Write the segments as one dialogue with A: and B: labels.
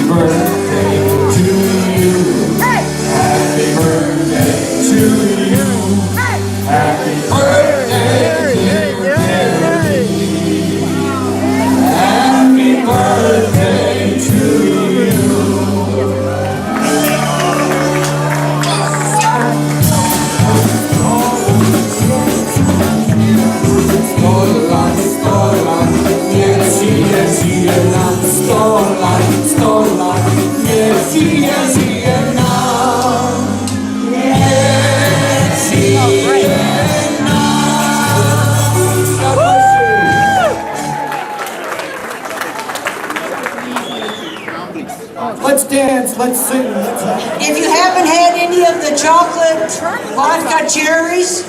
A: birthday to you. Happy birthday to you. Happy birthday, dear Gary. Happy birthday to you. Let's dance, let's sing.
B: If you haven't had any of the chocolate vodka cherries,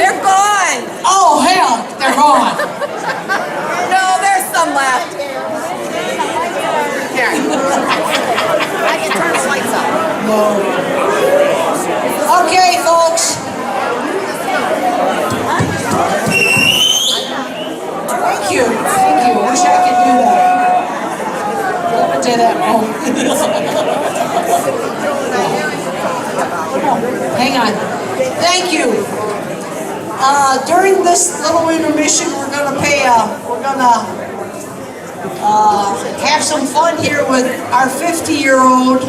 C: They're gone.
B: oh hell, they're gone.
C: No, there's some left. Here. I can turn the lights up.
B: Okay, folks. Thank you. Wish I could do that. To that moment. Hang on. Thank you. During this little intermission, we're gonna have some fun here with our 50-year-old,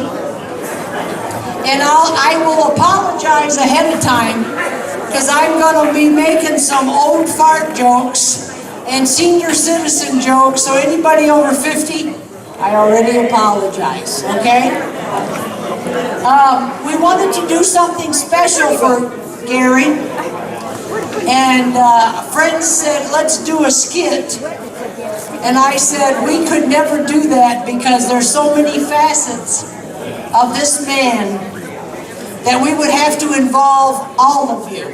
B: and I will apologize ahead of time because I'm gonna be making some old fart jokes and senior citizen jokes. So anybody over 50. I already apologize, okay? We wanted to do something special for Gary, and a friend said, let's do a skit. And I said, we could never do that because there's so many facets of this man that we would have to involve all of you.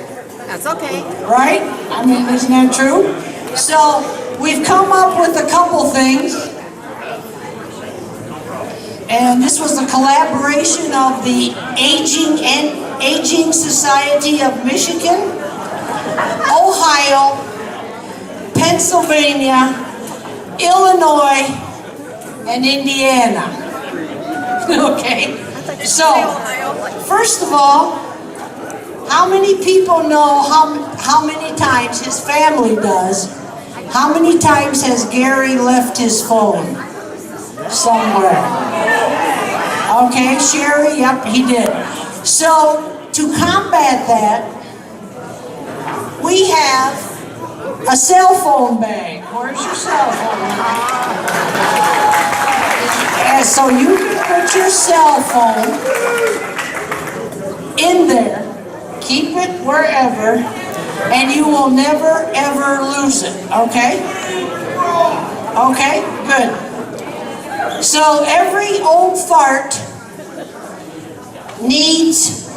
C: That's okay.
B: Right? I mean, isn't that true? So we've come up with a couple things. And this was a collaboration of the Aging Society of Michigan, Ohio, Pennsylvania, Illinois, and Indiana. Okay, so first of all, how many people know how many times his family does? How many times has Gary left his phone somewhere? Okay, Sherry, yep, he did. So, to combat that, we have a cell phone bag. Where's your cell phone? And so you can put your cell phone in there, keep it wherever, and you will never ever lose it, okay? Okay, good. So every old fart needs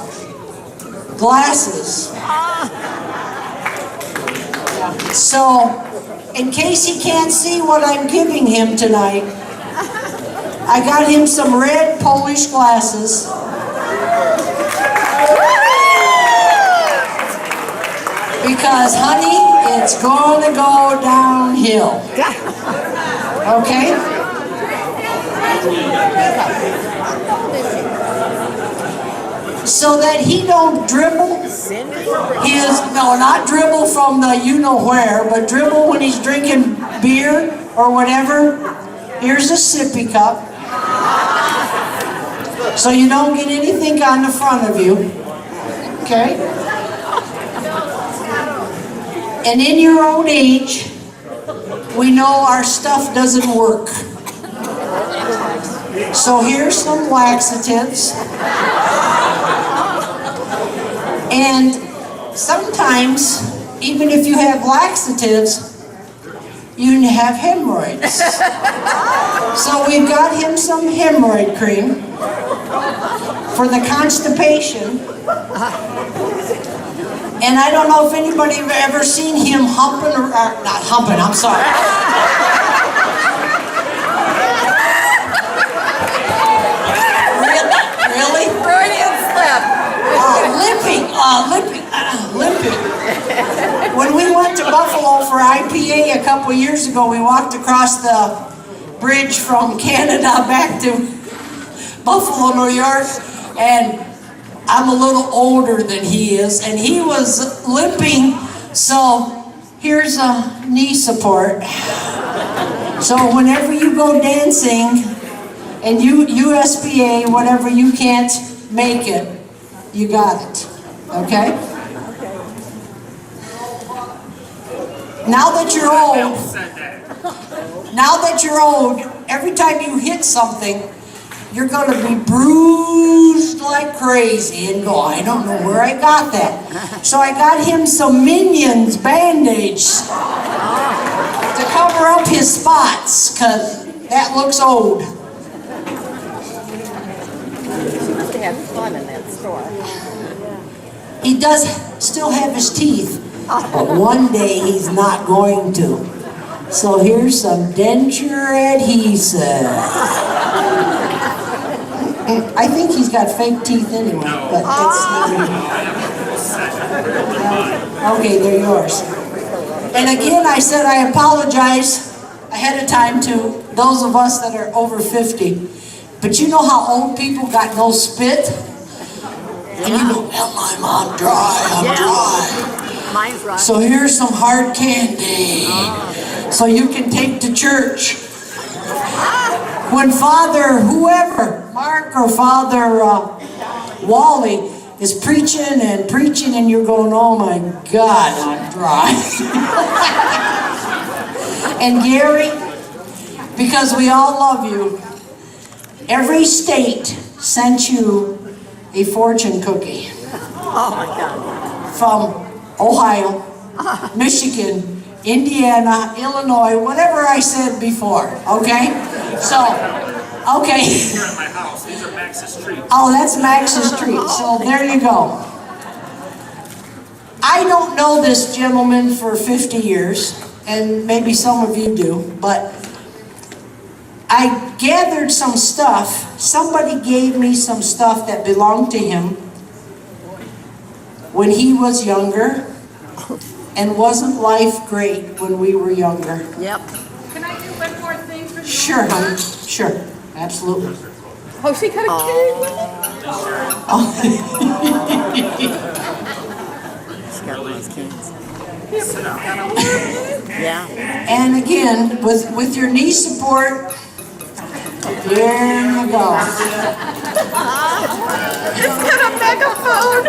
B: glasses. So, in case he can't see what I'm giving him tonight, I got him some red Polish glasses. Because, honey, it's going to go downhill. Okay? So that he don't dribble not dribble from the you-know-where, but dribble when he's drinking beer or whatever. Here's a sippy cup. So you don't get anything on the front of you. Okay? And in your own age, we know our stuff doesn't work. So here's some laxatives. And sometimes, even if you have laxatives, you have hemorrhoids. So we've got him some hemorrhoid cream for the constipation. And I don't know if anybody have ever seen him humping, or not humping, I'm sorry. Really?
C: Freudian slip.
B: Limping. When we went to Buffalo for IPA a couple years ago, we walked across the bridge from Canada back to Buffalo, New York, and I'm a little older than he is, and he was limping, so here's a knee support. So whenever you go dancing, and USPA, whatever, you can't make it, you got it, okay? Now that you're old, every time you hit something, you're gonna be bruised like crazy and go, I don't know where I got that. So I got him some Minions Band-Aids to cover up his spots, cause that looks old.
C: She must have had fun in that store.
B: He does still have his teeth, but one day he's not going to. So here's some denture adhesive. I think he's got fake teeth anyway, but it's okay, they're yours. And again, I said I apologize ahead of time to those of us that are over 50. But you know how old people got no spit? And you go, I'm dry, I'm dry.
C: Mine's right.
B: So here's some hard candy, so you can take to church. When Father, whoever, Mark or Father Wally, is preaching, and you're going, oh my God, I'm dry. And Gary, because we all love you, every state sent you a fortune cookie.
C: Oh my God.
B: From Ohio, Michigan, Indiana, Illinois, whatever I said before, okay? So, okay.
D: Here at my house, these are Max's treats.
B: Oh, that's Max's treat, so there you go. I don't know this gentleman for 50 years, and maybe some of you do, but I gathered some stuff. Somebody gave me some stuff that belonged to him when he was younger, and wasn't life great when we were younger?
C: Yep.
E: Can I do one more thing for you?
B: Sure, honey. Sure. Absolutely.
C: Oh, she got a cake with it? She's got those kids. Yeah.
B: And again, with your knee support, there you go.
C: It's got a megaphone.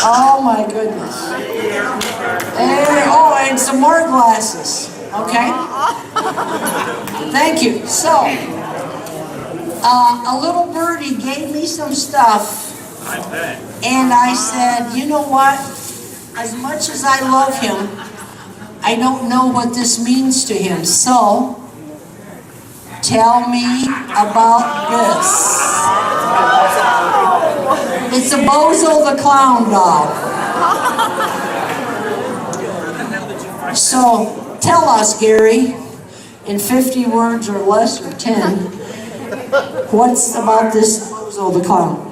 B: Oh my goodness. And some more glasses. Okay? Thank you. So, a little birdie gave me some stuff.
D: I bet.
B: And I said, you know what? As much as I love him, I don't know what this means to him. So, tell me about this. It's a Bozo the Clown doll. So, tell us, Gary, in 50 words or less, or 10, what's about this Bozo the Clown?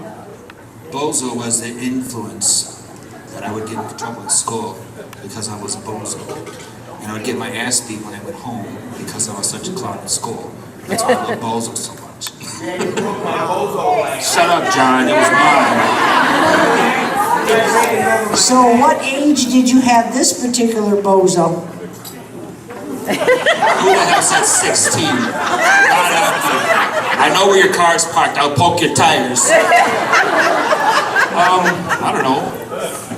F: Bozo was the influence that I would get into trouble at school because I was a bozo. And I would get my ass beat when I went home because I was such a clown at school. That's why I love bozo so much. Shut up, John. It was mine.
B: So what age did you have this particular bozo?
F: Who the hell said 16? I know where your car's parked. I'll poke your tires. I don't know.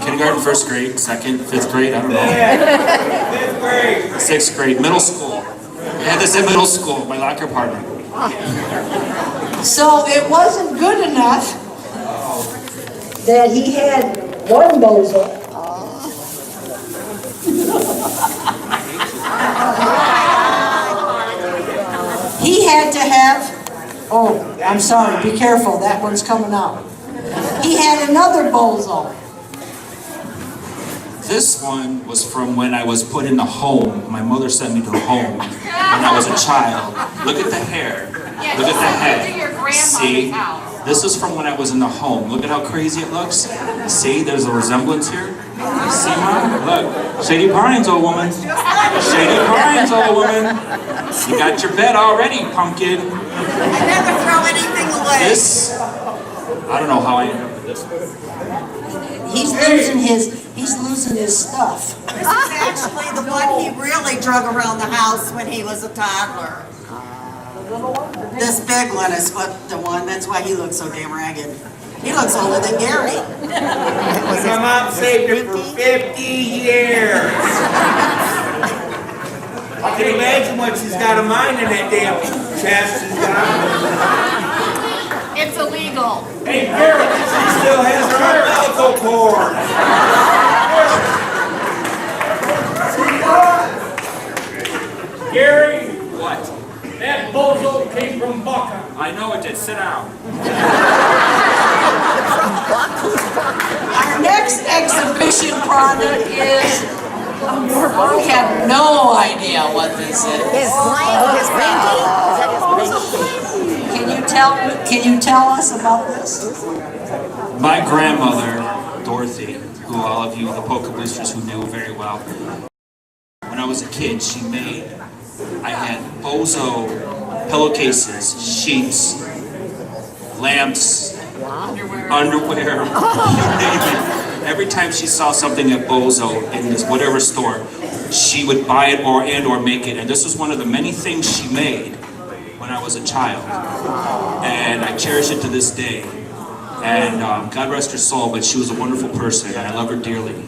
F: Kindergarten, first grade, second, fifth grade, I don't know. Fifth grade. Sixth grade, middle school. I had this in middle school, my locker partner.
B: So it wasn't good enough that he had one bozo. He had to have, oh, I'm sorry, be careful, that one's coming out. He had another bozo.
F: This one was from when I was put in the home. My mother sent me to a home when I was a child. Look at the hair. Look at the head.
E: To your grandmother's
F: See?
E: house.
F: This is from when I was in the home. Look at how crazy it looks. See, there's a resemblance here. See, Mom? Look. Shady Pines, old woman. Shady Pines, old woman. You got your bed already, pumpkin.
C: I never throw anything away.
F: This, I don't know how I ended up with this.
B: He's losing his stuff.
C: This is actually the one he really drug around the house when he was a toddler. This big one is the one, that's why he looks so damn ragged. He looks older than Gary.
G: My mom saved it for 50 years. I can imagine what she's got a mind in that damn chest.
E: It's illegal.
G: Hey, Gary, she still has her umbilical cord.
D: Gary,
F: What?
D: that bozo came from Buckham.
F: I know it did. Sit down.
B: Our next exhibition product is, we have no idea what this is.
C: His painting? Is that his painting?
B: Can you tell us about this?
F: My grandmother, Dorothy, who all of you, the polka boosters who knew very well, when I was a kid, she made, I had bozo pillowcases, sheets, lamps, underwear, you name it. Every time she saw something at Bozo in this whatever store, she would buy it or make it. And this was one of the many things she made when I was a child. And I cherish it to this day. And God rest her soul, but she was a wonderful person, and I love her dearly.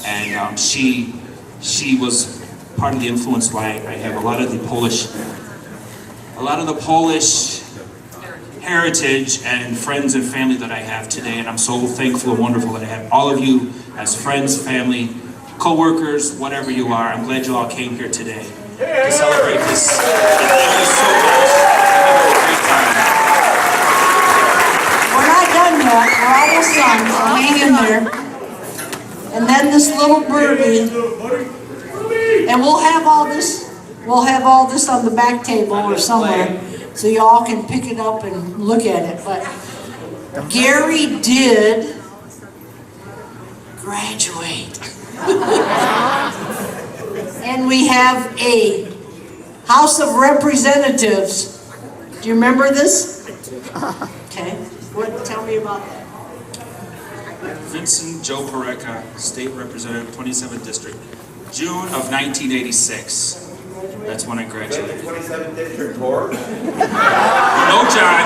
F: And she was part of the influence why I have a lot of the Polish heritage and friends and family that I have today, and I'm so thankful and wonderful that I have all of you as friends, family, co-workers, whatever you are. I'm glad you all came here today to celebrate this. Thank you so much. Have a great time.
B: We're not done yet, we're almost done, so hang in there. And then this little birdie, and we'll have all this on the back table or somewhere, so you all can pick it up and look at it. But Gary did graduate. And we have a House of Representatives. Do you remember this? Okay. Tell me about that.
F: Vincent Joe Pareca, State Representative, 27th District, June of 1986. That's when I graduated.
G: 27th District Court.
F: No, John,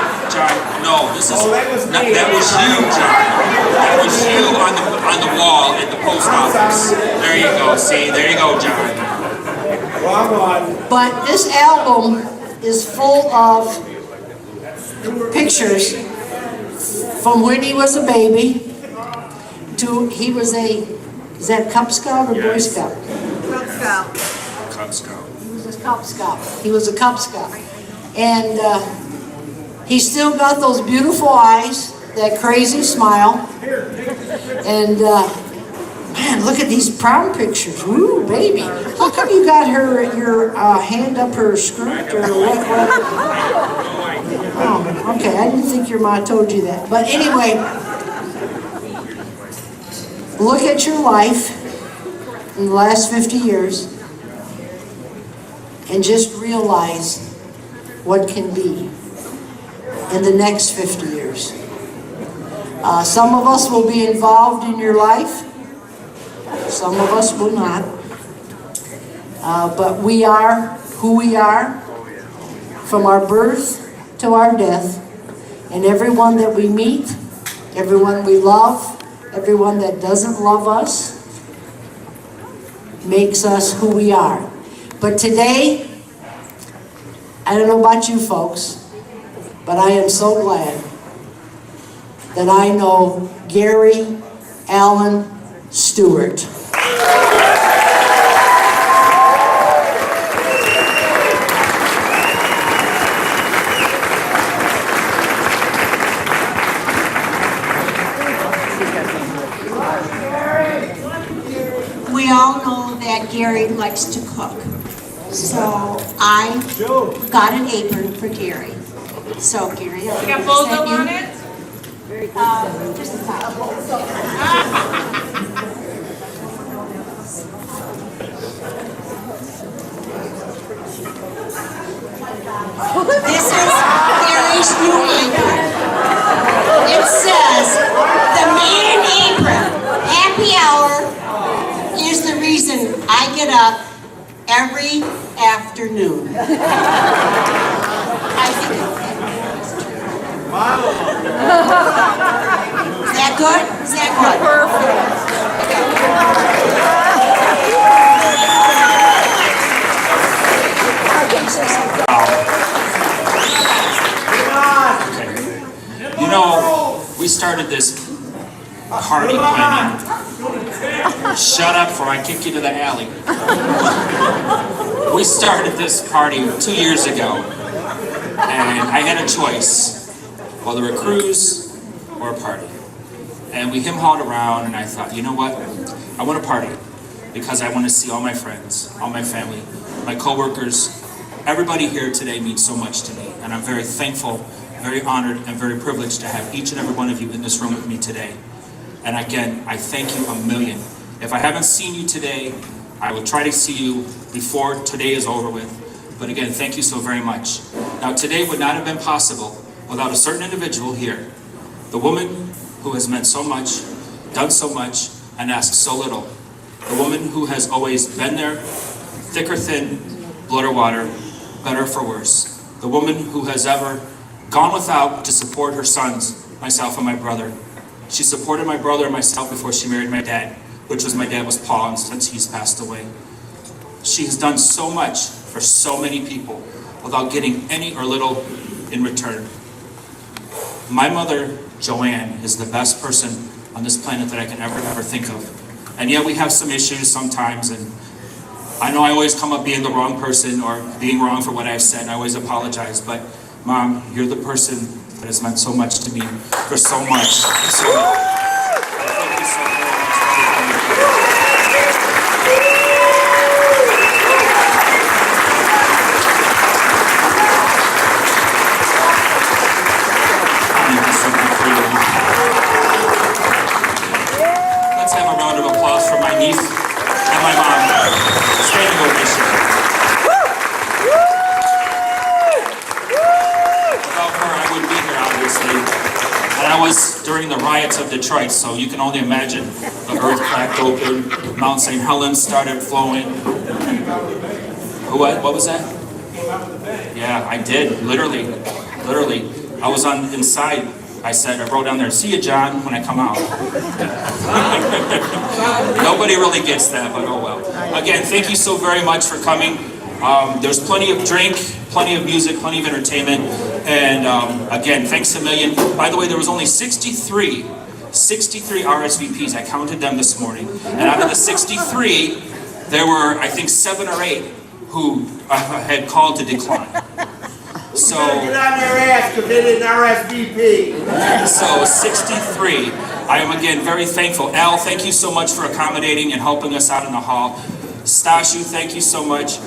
F: no, this is, that
G: me.
F: was you, John. That was you on the wall at the post office. There you go, see, there you go, John.
G: Wrong one.
B: But this album is full of pictures from when he was a baby to he was is that Cub Scout or Boy Scout?
C: Cub Scout.
F: Cub Scout.
B: Cub Scout. He was a Cub Scout. And he's still got those beautiful eyes, that crazy smile. And man, look at these prom pictures. Ooh, baby. How come you got your hand up her skirt or what? Oh, okay. I didn't think your mom told you that. But anyway, look at your life in the last 50 years. And just realize what can be in the next 50 years. Some of us will be involved in your life. Some of us will not. But we are who we are from our birth to our death. And everyone that we meet, everyone we love, everyone that doesn't love us, makes us who we are. But today, I don't know about you folks, but I am so glad that I know Gary Allen Stewart.
H: We all know that Gary likes to cook. So I got an apron for Gary. So Gary,
E: You got bozo on it?
H: Just a top. This is Gary's new apron. It says, "The man apron, happy hour, is the reason I get up every afternoon." I think is that good? Is that good?
F: You know, we started this party planning. Shut up or I kick you to the alley. We started this party 2 years ago, and I had a choice, whether a cruise or a party. And we him-hawed around, and I thought, you know what? I want to party because I want to see all my friends, all my family, my coworkers. Everybody here today means so much to me, and I'm very thankful, very honored, and very privileged to have each and every one of you in this room with me today. And again, I thank you a million. If I haven't seen you today, I will try to see you before today is over with. But again, thank you so very much. Now, today would not have been possible without a certain individual here. The woman who has meant so much, done so much, and asked so little. The woman who has always been there, thick or thin, blood or water, better or for worse. The woman who has ever gone without to support her sons, myself and my brother. She supported my brother and myself before she married my dad, which was my dad was Paul, and since he's passed away. She has done so much for so many people without getting any or little in return. My mother, Joanne, is the best person on this planet that I can ever think of. And yet we have some issues sometimes, and I know I always come up being the wrong person or being wrong for what I've said, and I always apologize, but Mom, you're the person that has meant so much to me for so much. Thank you so very Let's have a round of applause for my niece and my mom. Standing ovation. Without her, I wouldn't be here, obviously. And I was during the riots of Detroit, so you can only imagine. The earth cracked open, Mount St. Helens started flowing. What was that? Yeah, I did, literally. I was inside. I wrote down there, "See you, John," when I come out. Nobody really gets that, but oh well. Again, thank you so very much for coming. There's plenty of drink, plenty of music, plenty of entertainment, and again, thanks a million. By the way, there was only 63 RSVPs. I counted them this morning, and out of the 63, there were, I think, 7 or 8 who had called to decline. So
G: get on their ass because they didn't RSVP.
F: So 63. I am again very thankful. Al, thank you so much for accommodating and helping us out in the hall. Stashu, thank you so much.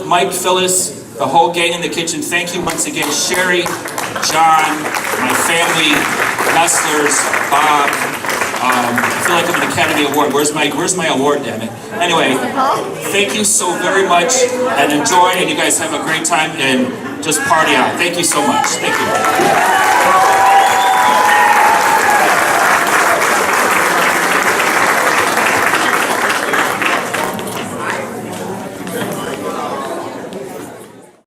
F: Mike, Phyllis, the whole gang in the kitchen, thank you once again. Sherry, John, my family, Nestlers, Bob. I feel like I'm an Academy Award. Where's my award, damn it? Anyway, thank you so very much and enjoy, and you guys have a great time and just party out. Thank you so much. Thank you.